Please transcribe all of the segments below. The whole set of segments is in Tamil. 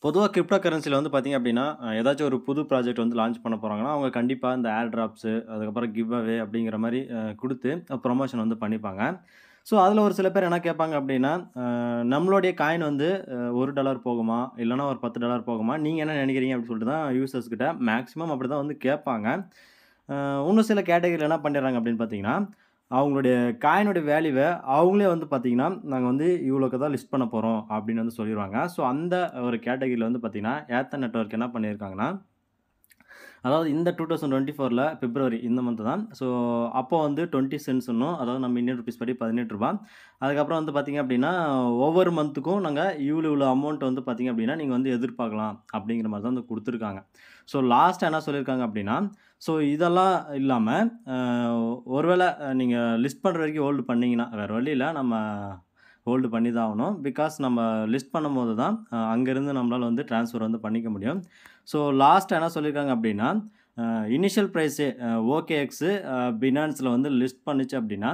பொதுவா கிரிப்டோ கரன்சில வந்து பார்த்தீங்க அப்டின்னா, ஏதாச்சும் ஒரு புது ப்ராஜெக்ட் வந்து லான்ச் பண்ண போறாங்கன்னா, அவங்க கண்டிப்பா இந்த ஏர் டிராப்ஸு, அதுக்கப்புறம் கிவ் அவே அப்படிங்கிற மாரி குடுத்து ப்ரமோஷன் வந்து பண்ணிப்பாங்க. ஸோ, அதில ஒரு சில பேர் என்ன கேட்பாங்க அப்டின்னா, நம்மளுடைய காயின் வந்து $1 போகுமா? இல்லன்னா ஒரு $10 போகுமா? நீங்க என்ன நெனைக்கிறீங்க? அப்டின்னு சொல்லிட்டு தான் யூசர்ஸ் கிட்ட மேக்ஸிமம் அப்படிதான் வந்து கேட்பாங்க. அ இன்னும் சில கேட்டகரில என்ன பண்ணிடுறாங்க அப்டின்னு பார்த்தீங்கன்னா, அவங்களுடைய காயினுடைய வேல்யூவ அவங்களே வந்து பார்த்தீங்கன்னா, நாங்க வந்து இவ்வளோக்கு தான் லிஸ்ட் பண்ண போறோம் அப்படின்னு வந்து சொல்லிருவாங்க. ஸோ அந்த ஒரு கேட்டகரில வந்து பார்த்தீங்கன்னா, ஏர்டெல் நெட்வொர்க் என்ன பண்ணியிருக்காங்கன்னா, அதாவது இந்த 2024ல பிப்ரவரி இந்த மந்த் தான். ஸோ அப்போ வந்து 20 சென்ட்ஸ்ன்னும் அதாவது நம்ம இந்தியன் ரூபீஸ் படி ரூ. 18. அதுக்கப்புறம் வந்து பார்த்தீங்க அப்படின்னா, ஒவ்வொரு மந்த்துக்கும் நாங்க இவ்வளோ இவ்வளோ அமௌண்ட் வந்து பார்த்தீங்க அப்படின்னா, நீங்க வந்து எதிர்பார்க்கலாம் அப்படிங்கிற மாரி தான் வந்து குடுத்துருக்காங்க. ஸோ லாஸ்ட்டா என்ன சொல்லியிருக்காங்க அப்படின்னா, ஸோ இதெல்லாம் இல்லாம அ ஒருவேள நீங்க லிஸ்ட் பண்ற வரைக்கும் ஹோல்டு பண்ணீங்கன்னா, வேற வழி இல்ல. நம்ம ஹோல்டு பண்ணி தான் ஆகணும். பிகாஸ் நம்ம லிஸ்ட் பண்ணும்போது தான் அங்கேருந்து நம்மளால வந்து ட்ரான்ஸ்ஃபர் வந்து பண்ணிக்க முடியும். ஸோ லாஸ்ட்டா என்ன சொல்லியிருக்காங்க அப்படின்னா, இனிஷியல் பிரைஸே OKX பினான்ஸ்ல வந்து லிஸ்ட் பண்ணுச்சு அப்படின்னா,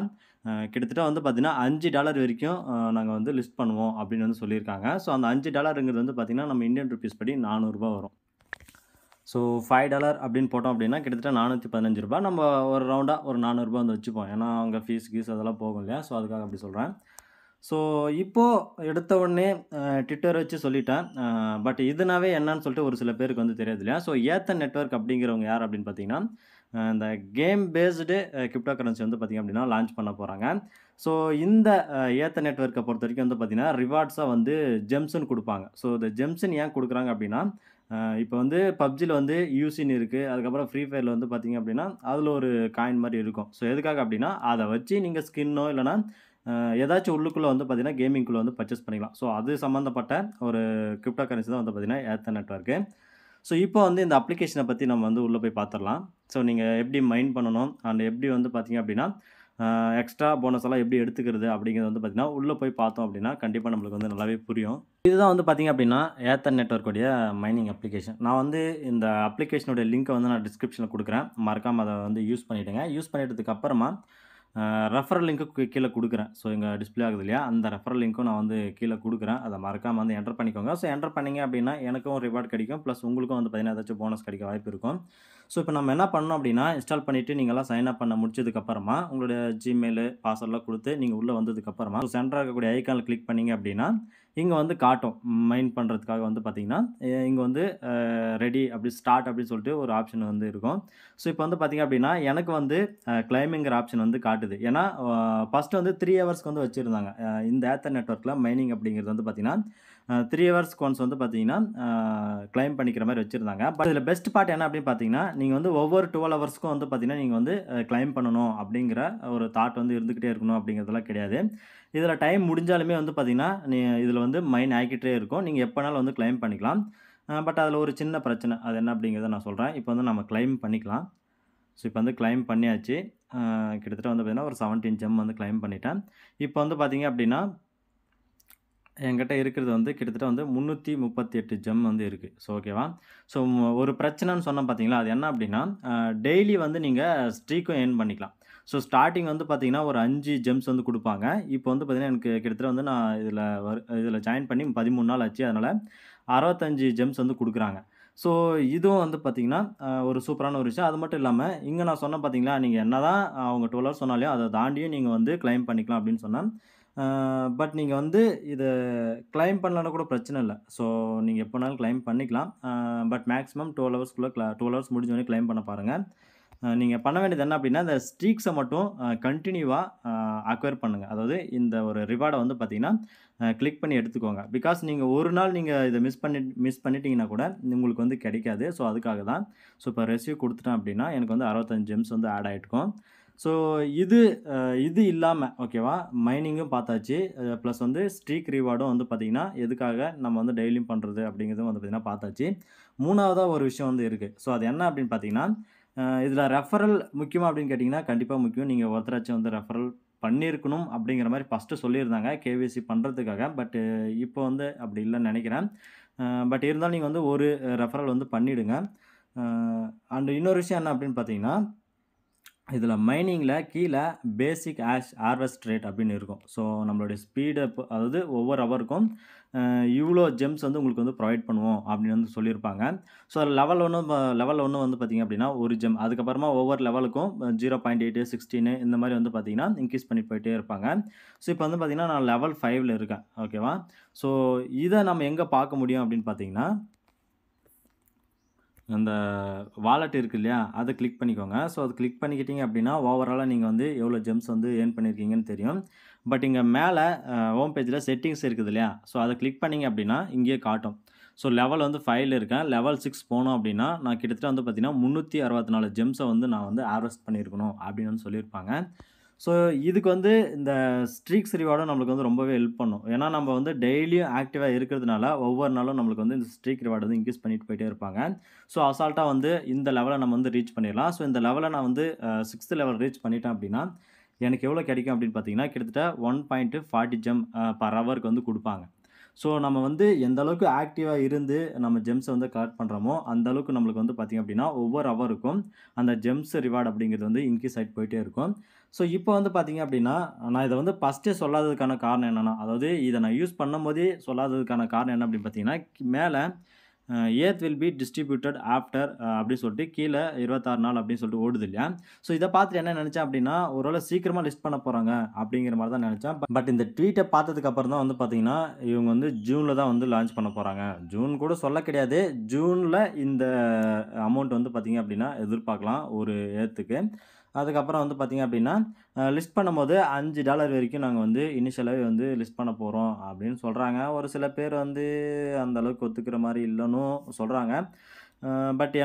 கிட்டத்தட்ட வந்து பார்த்தீங்கன்னா, $5 வரைக்கும் நாங்க வந்து லிஸ்ட் பண்ணுவோம் அப்படின்னு வந்து சொல்லியிருக்காங்க. ஸோ அந்த $5ங்கிறது வந்து பார்த்தீங்கன்னா, நம்ம இந்தியன் ரூபீஸ் படி ரூ. 400 வரும். ஸோ $5 அப்படின்னு போட்டோம் அப்படின்னா, கிட்டத்தட்ட ரூ. 415. நம்ம ஒரு ரவுண்டா ஒரு ரூ. 400 வந்து வச்சுப்போம். ஏன்னா, அங்க ஃபீஸ் கீஸ் அதெல்லாம் போகும் இல்லையா? ஸோ அதுக்காக அப்படி சொல்றேன். ஸோ இப்போ எடுத்த உடனே ட்விட்டர் வச்சு சொல்லிட்டேன். பட் இதுனாவே என்னன்னு சொல்லிட்டு ஒரு சில பேருக்கு வந்து தெரியாது இல்லையா? ஸோ ஏத்தன் நெட்வொர்க் அப்படிங்கிறவங்க யார் அப்படின்னு பார்த்தீங்கன்னா, இந்த கேம் பேஸ்டு கிரிப்டோ கரன்சி வந்து பார்த்தீங்க அப்படின்னா லான்ச் பண்ண போறாங்க. ஸோ இந்த ஏத்தன் நெட்வொர்க்க பொறுத்தவரைக்கும் வந்து பார்த்தீங்கன்னா, ரிவார்ட்ஸா வந்து ஜெம்ஸ்ன்னு குடுப்பாங்க. ஸோ இந்த ஜெம்ஸ்ன்னு ஏன் குடுக்குறாங்க அப்படின்னா, இப்போ வந்து PUBGல வந்து யூசின்னு இருக்கு. அதுக்கப்புறம் ஃப்ரீ ஃபயர்ல வந்து பார்த்தீங்க அப்படின்னா, அதில ஒரு காயின் மாரி இருக்கும். ஸோ எதுக்காக அப்படின்னா, அத வச்சு நீங்க ஸ்கின்னோ இல்லன்னா அ ஏதாச்சும் உள்ளுக்குள்ள வந்து பார்த்தீங்கன்னா, கேமிங்குள்ள வந்து பர்ச்சேஸ் பண்ணிக்கலாம். ஸோ அது சம்மந்தப்பட்ட ஒரு கிரிப்டோ கரன்சி தான் வந்து பார்த்தீங்கன்னா, ஏத்தன் நெட்வொர்க்கு. ஸோ இப்போ வந்து இந்த அப்ளிகேஷன பத்தி நம்ம வந்து உள்ள போய் பார்த்துரலாம். ஸோ நீங்க எப்படி மைன் பண்ணணும், அண்ட் எப்படி வந்து பார்த்தீங்க அப்படின்னா, எக்ஸ்ட்ரா போனஸ் எல்லாம் எப்படி எடுத்துக்கிறது அப்படிங்கிறது வந்து பார்த்தீங்கன்னா, உள்ள போய் பார்த்தோம் அப்படின்னா, கண்டிப்பா நம்மளுக்கு வந்து நல்லாவே புரியும். இதுதான் வந்து பார்த்தீங்க அப்படின்னா, ஏர்டெல் நெட்வொர்க் உடைய மைனிங் அப்ளிகேஷன். நான் வந்து இந்த அப்ளிகேஷனுடைய லிங்க்க வந்து நான் டிஸ்கிரிப்ஷன்ல குடுக்குறேன். மறக்காம அத வந்து யூஸ் பண்ணிடுங்க. யூஸ் பண்ணிட்டதுக்கு அப்புறமா, ரெஃபரல் லிங்க்கு கீழ குடுக்குறேன். ஸோ இங்க டிஸ்ப்ளே ஆகுது இல்லையா? அந்த ரெஃபரல் லிங்க்கும் நான் வந்து கீழ குடுக்குறேன். அத மறக்காம வந்து என்டர் பண்ணிக்கோங்க. ஸோ என்டர் பண்ணீங்க அப்படின்னா, எனக்கும் ரிவார்ட் கிடைக்கும். பிளஸ் உங்களுக்கும் வந்து பார்த்தீங்கன்னா, ஏதாச்சும் போனஸ் கிடைக்க வாய்ப்பு இருக்கும். ஸோ இப்போ நம்ம என்ன பண்ணணும் அப்படின்னா, இன்ஸ்டால் பண்ணிட்டு நீங்கலாம் சைன் அப் பண்ண முடிச்சதுக்கு அப்புறமா, உங்களுடைய Gmail, பாஸ்வேர்ட்லாம் குடுத்து நீங்க உள்ள வந்ததுக்கு அப்புறமா, சென்டரா இருக்கக்கூடிய ஐகான்ல கிளிக் பண்ணீங்க அப்படின்னா, இங்க வந்து காட்டும். மைன் பண்றதுக்காக வந்து பார்த்தீங்கன்னா, இங்க வந்து ரெடி அப்படி ஸ்டார்ட் அப்படின்னு சொல்லிட்டு ஒரு ஆப்ஷன் வந்து இருக்கும். ஸோ இப்போ வந்து பார்த்தீங்க அப்படின்னா, எனக்கு வந்து கிளைமிங்கிற ஆப்ஷன் வந்து காட்டுது. ஏன்னா, ஃபர்ஸ்ட் வந்து 3 ஹவர்ஸ்க்கு வந்து வச்சிருந்தாங்க. இந்த ஏர்டெல் நெட்வொர்க்ல மைனிங் அப்படிங்கிறது வந்து பார்த்தீங்கன்னா, 3 ஹவர்ஸ்க்கு ஒன்ஸ் வந்து பார்த்தீங்கன்னா, கிளைம் பண்ணிக்கிற மாரி வச்சிருந்தாங்க. பட் இதில பெஸ்ட் பார்ட் என்ன அப்படின்னு பார்த்தீங்கன்னா, நீங்க வந்து ஒவ்வொரு 12 ஹவர்ஸ்க்கும் வந்து பார்த்தீங்கன்னா, நீங்க வந்து கிளைம் பண்ணணும் அப்படிங்கிற ஒரு தாட் வந்து இருந்துகிட்டே இருக்கணும் அப்படிங்கிறதெல்லாம் கிடையாது. இதில டைம் முடிஞ்சாலுமே வந்து பார்த்தீங்கன்னா, இதில வந்து மைன் ஆகிக்கிட்டே இருக்கும். நீங்க எப்பனாலும் வந்து கிளைம் பண்ணிக்கலாம். பட் அதில ஒரு சின்ன பிரச்சனை. அது என்ன அப்படிங்கிறத நான் சொல்றேன். இப்போ வந்து நம்ம கிளைம் பண்ணிக்கலாம். ஸோ இப்போ வந்து கிளைம் பண்ணியாச்சு. கிட்டத்தட்ட வந்து பார்த்தீங்கன்னா, ஒரு 17 ஜெம் வந்து கிளைம் பண்ணிட்டேன். இப்போ வந்து பார்த்தீங்க அப்படின்னா, என்கிட்ட இருக்கிறது வந்து கிட்டத்தட்ட வந்து 338 ஜெம் வந்து இருக்கு. ஸோ ஓகேவா? ஸோ ஒரு பிரச்சனைன்னு சொன்னேன் பார்த்தீங்களா? அது என்ன அப்படின்னா, டெய்லி வந்து நீங்க ஸ்ட்ரீக்கும் எர்ன் பண்ணிக்கலாம். ஸோ ஸ்டார்ட்டிங் வந்து பார்த்தீங்கன்னா, ஒரு 5 ஜெம்ஸ் வந்து குடுப்பாங்க. இப்போ வந்து பார்த்தீங்கன்னா, எனக்கு கிட்டத்தட்ட வந்து நான் இதில ஜாயின் பண்ணி 13 நாள் ஆச்சு. அதனால 65 ஜெம்ஸ் வந்து குடுக்குறாங்க. ஸோ இதுவும் வந்து பார்த்தீங்கன்னா, ஒரு சூப்பரான ஒரு விஷயம். அது மட்டும் இல்லாம, இங்க நான் சொன்னேன் பார்த்தீங்களா, நீங்க என்னதான் அவங்க 12 ஹவர்ஸ் சொன்னாலும், அத தாண்டியும் நீங்க வந்து கிளைம் பண்ணிக்கலாம் அப்படின்னு சொன்னேன். பட் நீங்க வந்து இத கிளைம் பண்ணலனா கூட பிரச்சனை இல்ல. ஸோ நீங்க எப்பனாலும் கிளைம் பண்ணிக்கலாம். பட் மேக்ஸிமம் 12 ஹவர்ஸ்க்குள்ள 12 ஹவர்ஸ் முடிஞ்ச கிளைம் பண்ண பாருங்க. நீங்க பண்ண வேண்டியது என்ன அப்டின்னா, இந்த ஸ்ட்ரீக்ஸ மட்டும் கன்டினியூவா அக்வயர் பண்ணுங்க. அதாவது இந்த ஒரு ரிவார்ட வந்து பார்த்தீங்கன்னா, கிளிக் பண்ணி எடுத்துக்கோங்க. பிகாஸ் நீங்க ஒரு நாள் நீங்க இத மிஸ் பண்ணிட்டீங்கன்னா கூட உங்களுக்கு வந்து கிடைக்காது. ஸோ அதுக்காக தான். ஸோ இப்போ ரெஸ்யூ குடுத்துட்டேன் அப்டின்னா, எனக்கு வந்து 65 ஜெம்ஸ் வந்து ஆட் ஆயிட்டுருக்கும். ஸோ இது இது இல்லாம ஓகேவா? மைனிங்கும் பார்த்தாச்சு. பிளஸ் வந்து ஸ்ட்ரீக் ரிவார்டும் வந்து பார்த்தீங்கன்னா, எதுக்காக நம்ம வந்து டெய்லியும் பண்றது அப்படிங்கிறதும் வந்து பார்த்தீங்கன்னா பார்த்தாச்சு. 3வதா ஒரு விஷயம் வந்து இருக்கு. ஸோ அது என்ன அப்படின்னு பார்த்தீங்கன்னா, இதில ரெஃபரல் முக்கியமா அப்படின்னு கேட்டீங்கன்னா, கண்டிப்பா முக்கியம். நீங்க ஒருத்தராச்சும் வந்து ரெஃபரல் பண்ணியிருக்கணும் அப்படிங்கிற மாரி ஃபர்ஸ்ட்டு சொல்லியிருந்தாங்க. கேஒய்சி பண்றதுக்காக. பட் இப்போ வந்து அப்படி இல்லன்னு நெனைக்கிறேன். பட் இருந்தாலும் நீங்க வந்து ஒரு ரெஃபரல் வந்து பண்ணிடுங்க. அ அண்ட் இன்னொரு விஷயம் என்ன அப்படின்னு பார்த்தீங்கன்னா இதில மைனிங்கில கீழ பேசிக் ஹேஷ் ஹார்வெஸ்ட் ரேட் அப்படின்னு இருக்கும். ஸோ நம்மளுடைய ஸ்பீட அதாவது ஒவ்வொரு ஹவருக்கும் இவ்வளோ ஜெம்ஸ் வந்து உங்களுக்கு வந்து ப்ரொவைட் பண்ணுவோம் அப்படின்னு வந்து சொல்லியிருப்பாங்க. ஸோ லெவல் 1 வந்து பார்த்தீங்க அப்படின்னா 1 ஜெம். அதுக்கப்புறமா ஒவ்வொரு லெவலுக்கும் 0.8, 16 இந்த மாரி வந்து பார்த்தீங்கன்னா, இன்க்ரீஸ் பண்ணி போயிட்டே இருப்பாங்க. ஸோ இப்போ வந்து பார்த்தீங்கன்னா, நான் லெவல் 5ல இருக்கேன். ஓகேவா? ஸோ இத நம்ம எங்க பார்க்க முடியும் அப்படின்னு பார்த்தீங்கன்னா அந்த வாலெட் இருக்கு இல்லையா? அத கிளிக் பண்ணிக்கோங்க. ஸோ அத கிளிக் பண்ணிக்கிட்டீங்க அப்படின்னா, ஓவராலா நீங்க வந்து எவ்வளோ ஜெம்ஸ் வந்து ஏர்ன் பண்ணியிருக்கீங்கன்னு தெரியும். பட் இங்க மேல ஹோம் பேஜ்ல செட்டிங்ஸ் இருக்குது இல்லையா? ஸோ அத கிளிக் பண்ணீங்க அப்படின்னா, இங்கேயே காட்டும். ஸோ லெவல் வந்து 5ல இருக்கேன். லெவல் 6 போனோம் அப்படின்னா, நான் கிட்டத்தட்ட வந்து பார்த்தீங்கன்னா, 364 ஜெம்ஸ வந்து நான் வந்து ஹார்வெஸ்ட் பண்ணியிருக்கணும் அப்படின்னு வந்து சொல்லியிருப்பாங்க. ஸோ இதுக்கு வந்து இந்த ஸ்ட்ரீக்ஸ் ரிவார்டும் நம்மளுக்கு வந்து ரொம்பவே ஹெல்ப் பண்ணும். ஏன்னா நம்ம வந்து டெய்லியும் ஆக்டிவா இருக்கிறதுனால, ஒவ்வொரு நாளும் நம்மளுக்கு வந்து இந்த ஸ்ட்ரீக் ரிவார்ட் வந்து இன்க்ரீஸ் பண்ணிட்டு போயிட்டே இருப்பாங்க. ஸோ அசால்ட்டா வந்து இந்த லெவல நம்ம வந்து ரீச் பண்ணிடலாம். ஸோ இந்த லெவல நான் வந்து 6த் லெவல் ரீச் பண்ணிட்டேன் அப்படின்னா, எனக்கு எவ்வளோ கிடைக்கும் அப்படின்னு பார்த்தீங்கன்னா, கிட்டத்தட்ட 1.40 ஜெம் பர் ஹவருக்கு வந்து குடுப்பாங்க. ஸோ நம்ம வந்து எந்த அளவுக்கு ஆக்டிவா இருந்து நம்ம ஜெம்ஸ வந்து கலெக்ட் பண்றோமோ, அந்த அளவுக்கு நம்மளுக்கு வந்து பார்த்தீங்க அப்படின்னா, ஒவ்வொரு ஹவருக்கும் அந்த ஜெம்ஸ் ரிவார்ட் அப்படிங்கிறது வந்து இன்க்ரீஸ் ஆயிட்டு போயிட்டே இருக்கும். ஸோ இப்போ வந்து பார்த்தீங்க அப்படின்னா, நான் இத வந்து ஃபர்ஸ்ட்டே சொல்லாததுக்கான காரணம் என்னன்னா, அதாவது இத நான் யூஸ் பண்ணும்போதே சொல்லாததுக்கான காரணம் என்ன அப்படின்னு பார்த்தீங்கன்னா, மேல earth will be distributed after அப்படின்னு சொல்லிட்டு கீழ 26 நாள் அப்படின்னு சொல்லிட்டு ஓடுது இல்லையா? ஸோ இத பார்த்துட்டு என்ன நெனச்சேன் அப்படின்னா, ஒருவேள சீக்கிரமா லிஸ்ட் பண்ண போறாங்க அப்படிங்கிற மாரி தான் நெனச்சேன். பட் இந்த ட்வீட்ட பார்த்ததுக்கு அப்புறம் தான் வந்து பார்த்தீங்கன்னா, இவங்க வந்து ஜூன்ல தான் வந்து லான்ச் பண்ண போறாங்க. ஜூன் கூட சொல்ல கிடையாது. ஜூன்ல இந்த அமௌண்ட் வந்து பார்த்தீங்க அப்படின்னா, எதிர்பார்க்கலாம் ஒரு எர்த்துக்கு. அதுக்கப்புறம் வந்து பார்த்தீங்க அப்படின்னா, லிஸ்ட் பண்ணும்போது $5 வரைக்கும் நாங்க வந்து இனிஷியலாவே வந்து லிஸ்ட் பண்ண போறோம் அப்படின்னு சொல்றாங்க. ஒரு சில பேர் வந்து அந்த அளவுக்கு ஒத்துக்கிற மாரி இல்லன்னும் சொல்றாங்க. அ பட்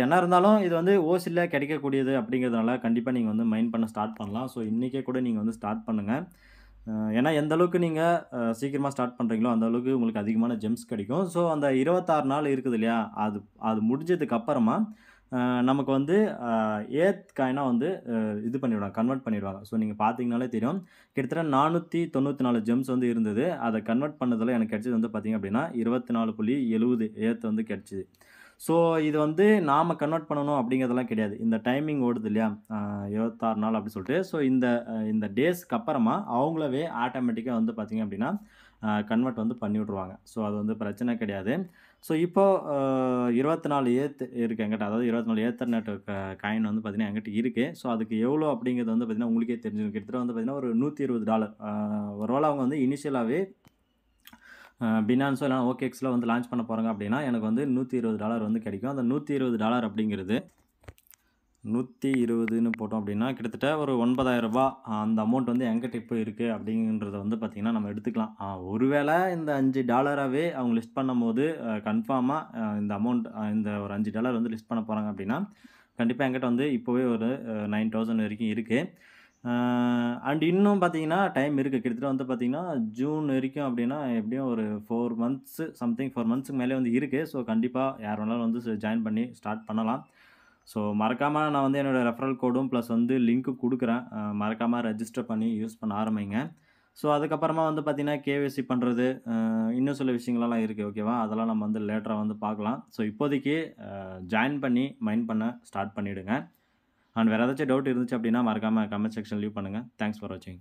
என்ன இருந்தாலும் இது வந்து ஓசில கிடைக்கக்கூடியது அப்படிங்கிறதுனால கண்டிப்பா நீங்க வந்து மைன் பண்ண ஸ்டார்ட் பண்ணலாம். ஸோ இன்னைக்கே கூட நீங்க வந்து ஸ்டார்ட் பண்ணுங்க. ஏன்னா எந்த அளவுக்கு நீங்க சீக்கிரமா ஸ்டார்ட் பண்றீங்களோ, அந்த அளவுக்கு உங்களுக்கு அதிகமான ஜெம்ஸ் கிடைக்கும். ஸோ அந்த 26 நாள் இருக்குது இல்லையா? அது அது முடிஞ்சதுக்கு அப்புறமா அ நமக்கு வந்து அ ஏர்த் காயினா வந்து இது பண்ணிடுவாங்க. கன்வெர்ட் பண்ணிடுவாங்க. ஸோ நீங்க பார்த்தீங்கனாலே தெரியும். கிட்டத்தட்ட 494 ஜெம்ஸ் வந்து இருந்தது. அத கன்வெர்ட் பண்ணதுல எனக்கு கிடைச்சது வந்து பார்த்தீங்க அப்படின்னா, 24.70 ஏர்த் வந்து கிடைச்சது. ஸோ இது வந்து நாம கன்வெர்ட் பண்ணணும் அப்படிங்கிறதெல்லாம் கிடையாது. இந்த டைமிங் ஓடுது இல்லையா? 26 நாள் அப்படி சொல்லிட்டு. ஸோ இந்த டேஸ்க்கு அப்புறமா அவங்களாவே ஆட்டோமேட்டிக்கா வந்து பார்த்தீங்க அப்படின்னா, கன்வெர்ட் வந்து பண்ணி விட்டுருவாங்க. ஸோ அது வந்து பிரச்சனை கிடையாது. ஸோ இப்போ 24 ஏர்த் இருக்கு என்கிட்ட. அதாவது 24 ஏத்தர்நெட் காயின் வந்து பார்த்தீங்கன்னா, என்கிட்ட இருக்கு. ஸோ அதுக்கு எவ்வளோ அப்படிங்கிறது வந்து பார்த்தீங்கன்னா, உங்களுக்கே தெரிஞ்சிரும். கிட்டத்தட்ட வந்து பார்த்தீங்கன்னா, ஒரு $120 ஒருவேள அவங்க வந்து இனிஷியலாவே பினான்ஸோ இல்லன்னா OKXல வந்து லான்ச் பண்ண போறாங்க அப்படின்னா, எனக்கு வந்து $120 வந்து கிடைக்கும். அந்த $120 அப்படிங்கிறது 120ன்னு போட்டோம் அப்படின்னா, கிட்டத்தட்ட ஒரு ரூ. 9,000 அந்த அமௌண்ட் வந்து என்கிட்ட இப்போ இருக்கு அப்படின்றத வந்து பார்த்தீங்கன்னா, நம்ம எடுத்துக்கலாம். ஒருவேள இந்த $5வே அவங்க லிஸ்ட் பண்ணும்போது கன்ஃபார்மா இந்த அமௌண்ட் இந்த ஒரு $5 வந்து லிஸ்ட் பண்ண போறாங்க அப்படின்னா, கண்டிப்பா என்கிட்ட வந்து இப்போவே ஒரு 9,000 வரைக்கும் இருக்கு. அண்ட் இன்னும் பார்த்தீங்கன்னா, டைம் இருக்கு. கிட்டத்தட்ட வந்து பார்த்தீங்கன்னா, ஜூன் வரைக்கும் அப்படின்னா, எப்படியும் ஒரு 4 மந்த்ஸ் சம்திங் 4 மந்த்ஸ்க்கு மேலே வந்து இருக்கு. ஸோ கண்டிப்பா யார் வேணாலும் வந்து ஜாயின் பண்ணி ஸ்டார்ட் பண்ணலாம். ஸோ மறக்காம நான் வந்து என்னோட ரெஃபரல் கோடும் ப்ளஸ் வந்து லிங்க்கும் குடுக்குறேன். மறக்காம ரெஜிஸ்டர் பண்ணி யூஸ் பண்ண ஆரம்பிங்க. ஸோ அதுக்கப்புறமா வந்து பார்த்தீங்கன்னா, கேஒய்சி பண்றது, இன்னும் சில விஷயங்கள்லாம் இருக்கு. ஓகேவா? அதெல்லாம் நம்ம வந்து லேட்டரா வந்து பார்க்கலாம். ஸோ இப்போதைக்கு ஜாயின் பண்ணி மைன் பண்ண ஸ்டார்ட் பண்ணிடுங்க. அண்ட் வேற ஏதாச்சும் டவுட் இருந்துச்சு அப்படின்னா, மறக்காம கமெண்ட் செக்ஷன் லீவ் பண்ணுங்க. தேங்க்ஸ் ஃபார் வாட்சிங்.